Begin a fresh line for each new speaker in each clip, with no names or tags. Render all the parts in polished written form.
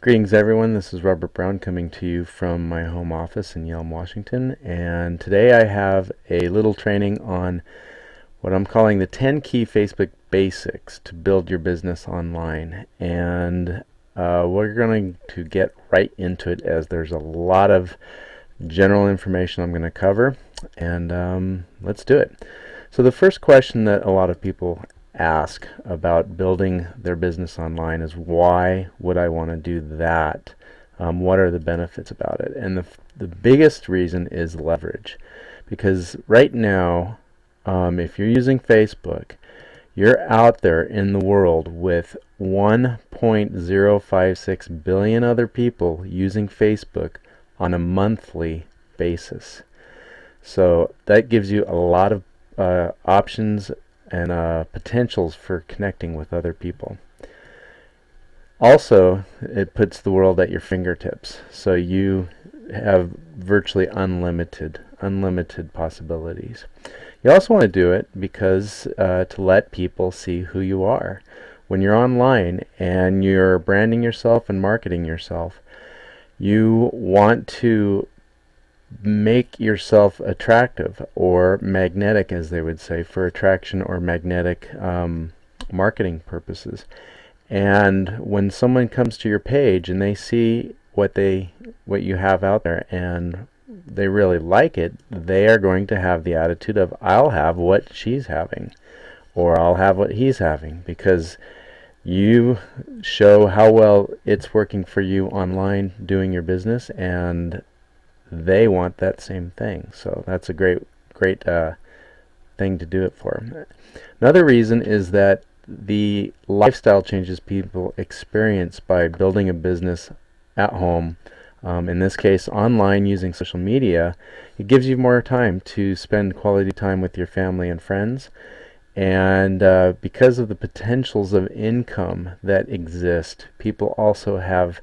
Greetings everyone, this is Robert Browne coming to you from my home office in Yelm, Washington, and today I have a little training on what I'm calling the 10 key Facebook basics to build your business online. And we're going to get right into it, as there's a lot of general information I'm going to cover, and let's do it. So the first question that a lot of people ask about building their business online is, why would I want to do that? What are the benefits about it? And the biggest reason is leverage, because right now, if you're using Facebook, you're out there in the world with 1.056 billion other people using Facebook on a monthly basis. So that gives you a lot of options and potentials for connecting with other people. Also, it puts the world at your fingertips, so you have virtually unlimited possibilities. You also want to do it because to let people see who you are. When you're online and you're branding yourself and marketing yourself, you want to make yourself attractive, or magnetic, as they would say, for attraction or magnetic marketing purposes. And when someone comes to your page and they see what you have out there and they really like it, they are going to have the attitude of, I'll have what she's having, or I'll have what he's having, because you show how well it's working for you online doing your business, and they want that same thing. So that's a great thing to do it for. Another reason is that the lifestyle changes people experience by building a business at home, in this case online using social media, it gives you more time to spend quality time with your family and friends. And because of the potentials of income that exist, people also have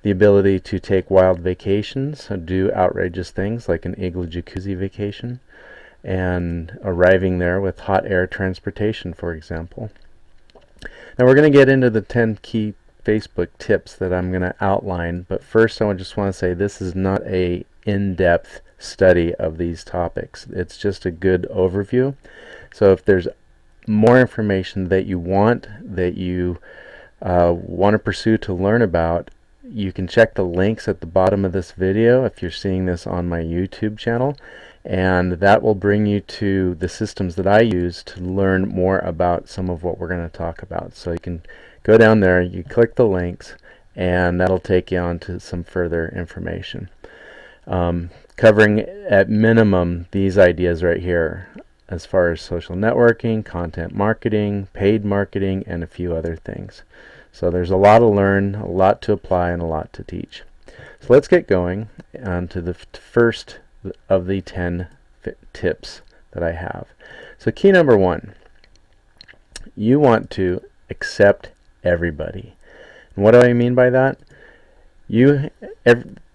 the ability to take wild vacations, do outrageous things like an igloo jacuzzi vacation, and arriving there with hot air transportation, for example. Now we're going to get into the 10 key Facebook tips that I'm going to outline, but first I just want to say this is not a in-depth study of these topics. It's just a good overview. So if there's more information that you want to pursue to learn about, you can check the links at the bottom of this video if you're seeing this on my YouTube channel, and that will bring you to the systems that I use to learn more about some of what we're going to talk about. So you can go down there, you click the links, and that'll take you on to some further information, covering at minimum these ideas right here, as far as social networking, content marketing, paid marketing, and a few other things. So there's a lot to learn, a lot to apply, and a lot to teach. So let's get going on to the first of the 10 tips that I have. So key number 1, you want to accept everybody. And what do I mean by that? The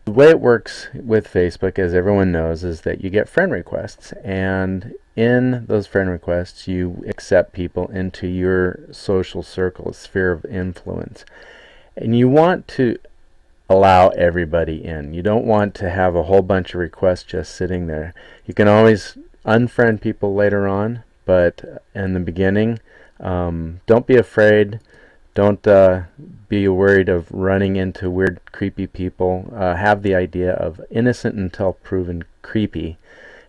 way it works with Facebook, as everyone knows, is that you get friend requests, and in those friend requests you accept people into your social circle, sphere of influence, and you want to allow everybody in. You don't want to have a whole bunch of requests just sitting there. You can always unfriend people later on, but in the beginning, don't be afraid. Don't be worried of running into weird, creepy people. Have the idea of innocent until proven creepy,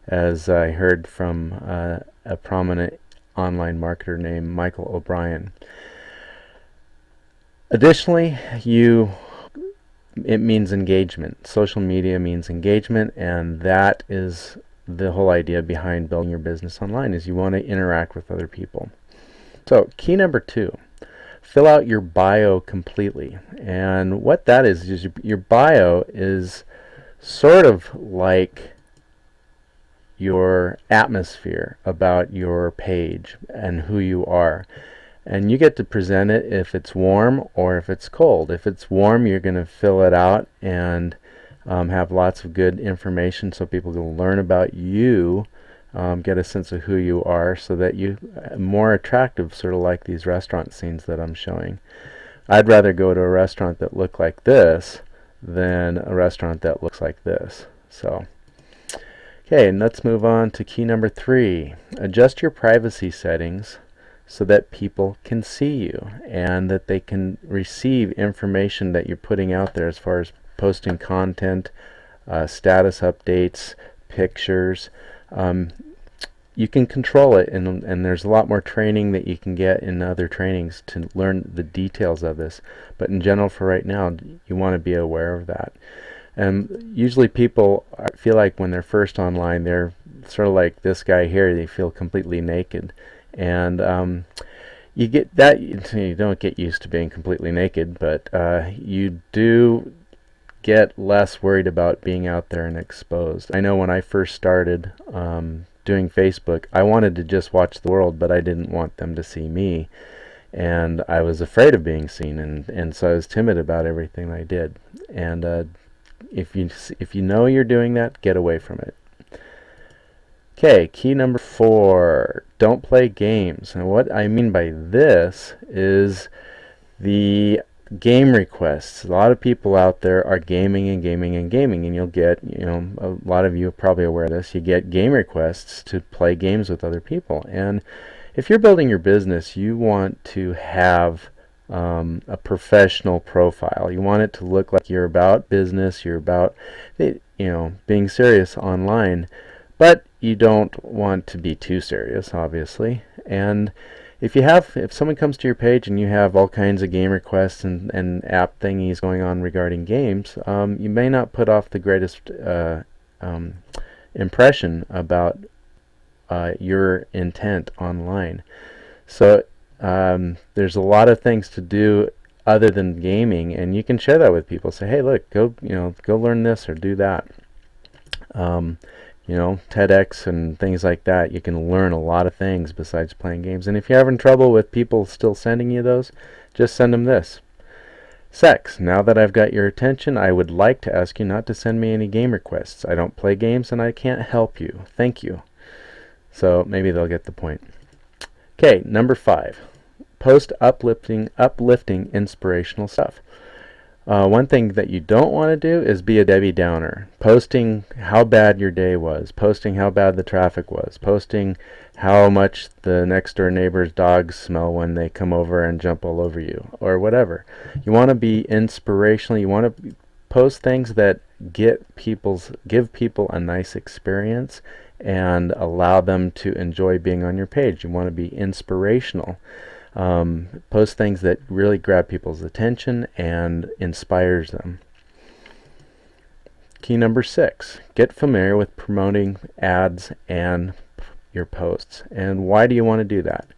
as I heard from a prominent online marketer named Michael O'Brien. Additionally, it means engagement. Social media means engagement, and that is the whole idea behind building your business online, is you want to interact with other people. So key number 2, fill out your bio completely. And what that is your bio is sort of like your atmosphere about your page and who you are. And you get to present it if it's warm or if it's cold. If it's warm, you're going to fill it out and have lots of good information so people can learn about you, get a sense of who you are, so that you more attractive, sort of like these restaurant scenes that I'm showing. I'd rather go to a restaurant that looked like this than a restaurant that looks like this. So, okay, and let's move on to key number 3. Adjust your privacy settings so that people can see you and that they can receive information that you're putting out there as far as posting content, status updates, pictures. You can control it, and there's a lot more training that you can get in other trainings to learn the details of this. But in general, for right now, you want to be aware of that. And usually people feel like when they're first online, they're sort of like this guy here. They feel completely naked. And you get that, you don't get used to being completely naked, but you do get less worried about being out there and exposed. I know when I first started doing Facebook, I wanted to just watch the world, but I didn't want them to see me. And I was afraid of being seen, and so I was timid about everything I did. And if you know you're doing that, get away from it. Okay, key number 4, don't play games. And what I mean by this is the game requests. A lot of people out there are gaming and gaming and gaming, and you'll get, a lot of you are probably aware of this, you get game requests to play games with other people. And if you're building your business, you want to have a professional profile. You want it to look like you're about business, you're about being serious online, but you don't want to be too serious, obviously. And if someone comes to your page and you have all kinds of game requests and app thingies going on regarding games, you may not put off the greatest impression about your intent online. So there's a lot of things to do other than gaming, and you can share that with people. Say, hey, look, go learn this or do that. TEDx and things like that. You can learn a lot of things besides playing games. And if you're having trouble with people still sending you those, just send them this. Sex. Now that I've got your attention, I would like to ask you not to send me any game requests. I don't play games and I can't help you. Thank you. So maybe they'll get the point. Okay, number 5. Post uplifting, inspirational stuff. One thing that you don't want to do is be a Debbie Downer. Posting how bad your day was, posting how bad the traffic was, posting how much the next door neighbor's dogs smell when they come over and jump all over you, or whatever. You want to be inspirational. You want to post things that give people a nice experience and allow them to enjoy being on your page. You want to be inspirational. Post things that really grab people's attention and inspires them. Key number 6, get familiar with promoting ads and your posts. And why do you want to do that?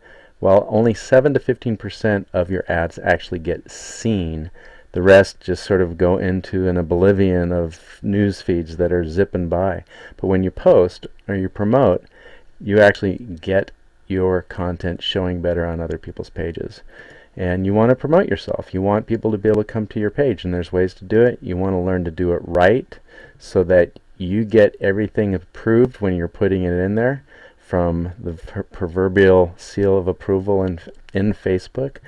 Well, only 7 to 15% of your ads actually get seen. The rest just sort of go into an oblivion of news feeds that are zipping by. But when you post or you promote, you actually get your content showing better on other people's pages. And you want to promote yourself. You want people to be able to come to your page, and there's ways to do it. You want to learn to do it right so that you get everything approved when you're putting it in there, from the proverbial seal of approval in Facebook.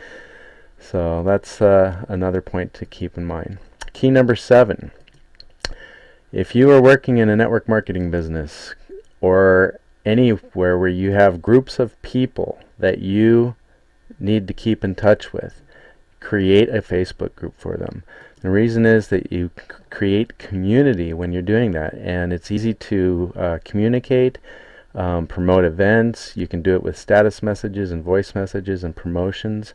So that's another point to keep in mind. Key number 7. If you are working in a network marketing business or anywhere where you have groups of people that you need to keep in touch with, create a Facebook group for them. The reason is that you create community when you're doing that, and it's easy to communicate, promote events. You can do it with status messages and voice messages and promotions,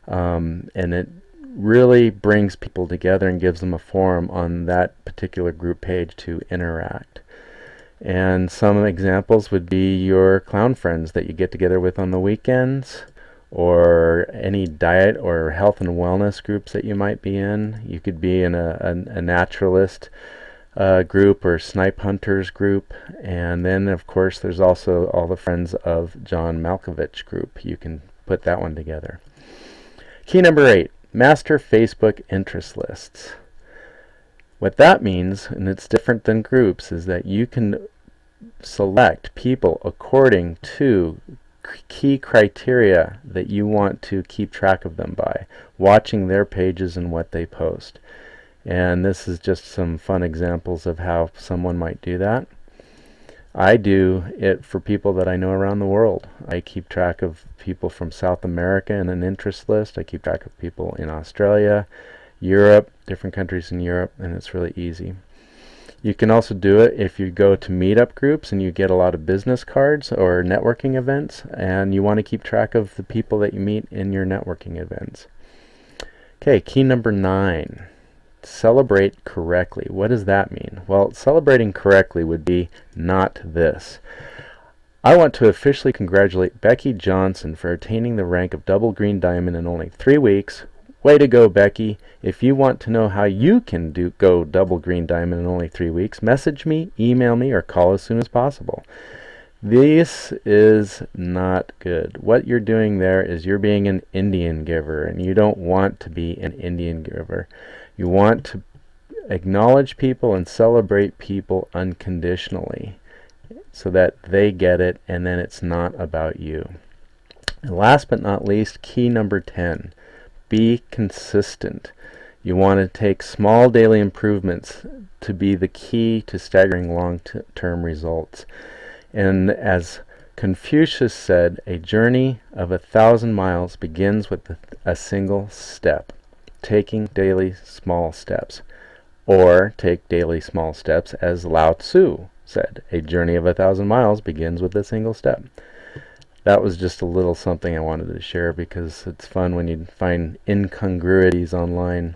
and it really brings people together and gives them a forum on that particular group page to interact. And some examples would be your clown friends that you get together with on the weekends, or any diet or health and wellness groups that you might be in. You could be in a naturalist group or snipe hunters group. And then, of course, there's also all the Friends of John Malkovich group. You can put that one together. Key number 8, master Facebook interest lists. What that means, and it's different than groups, is that you can select people according to key criteria that you want to keep track of them by, watching their pages and what they post. And this is just some fun examples of how someone might do that. I do it for people that I know around the world. I keep track of people from South America in an interest list. I keep track of people in Australia, Europe, different countries in Europe, and it's really easy. You can also do it if you go to meetup groups and you get a lot of business cards or networking events, and you want to keep track of the people that you meet in your networking events. Okay, key number 9. Celebrate correctly. What does that mean? Well, celebrating correctly would be not this. I want to officially congratulate Becky Johnson for attaining the rank of double green diamond in only 3 weeks. Way to go, Becky. If you want to know how you can go double green diamond in only 3 weeks, message me, email me, or call as soon as possible. This is not good. What you're doing there is you're being an Indian giver, and you don't want to be an Indian giver. You want to acknowledge people and celebrate people unconditionally so that they get it, and then it's not about you. And last but not least, key number 10, be consistent. You want to take small daily improvements to be the key to staggering long-term results. And as Confucius said, a journey of 1,000 miles begins with a single step. Taking daily small steps, or take daily small steps, as Lao Tzu said, a journey of 1,000 miles begins with a single step. That was just a little something I wanted to share because it's fun when you find incongruities online.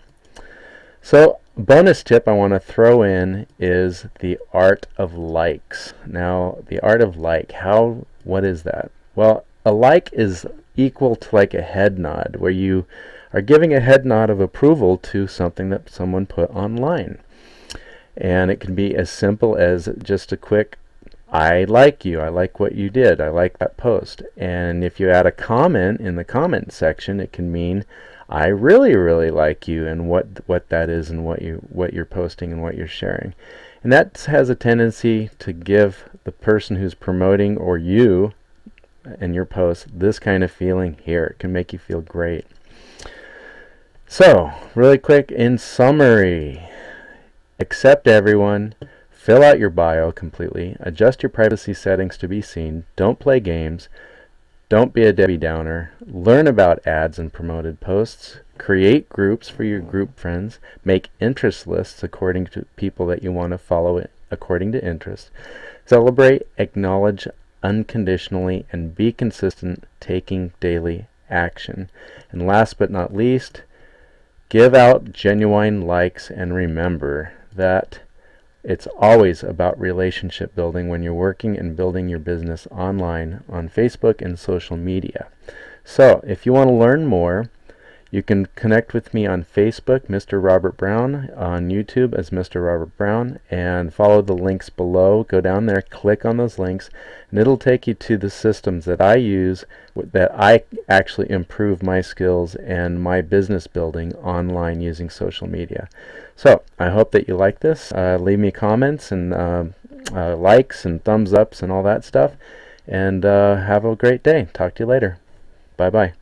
So, bonus tip I want to throw in is the art of likes. Now, the art of like, what is that? Well, a like is equal to like a head nod, where you are giving a head nod of approval to something that someone put online. And it can be as simple as just a quick, I like you, I like what you did, I like that post. And if you add a comment in the comment section, it can mean, I really, really like you, and what that is, and what you're posting and what you're sharing. And that has a tendency to give the person who's promoting, or you and your post, this kind of feeling here. It can make you feel great. So, really quick, in summary, accept everyone, fill out your bio completely, adjust your privacy settings to be seen, don't play games, don't be a Debbie Downer, learn about ads and promoted posts, create groups for your group friends, make interest lists according to people that you want to follow according to interest, celebrate, acknowledge unconditionally, and be consistent, taking daily action. And last but not least, give out genuine likes, and remember that it's always about relationship building when you're working and building your business online on Facebook and social media. So, if you want to learn more, you can connect with me on Facebook, Mr. Robert Browne, on YouTube as Mr. Robert Browne, and follow the links below. Go down there, click on those links, and it'll take you to the systems that I use that I actually improve my skills and my business building online using social media. So, I hope that you like this. Leave me comments and likes and thumbs ups and all that stuff, and have a great day. Talk to you later. Bye-bye.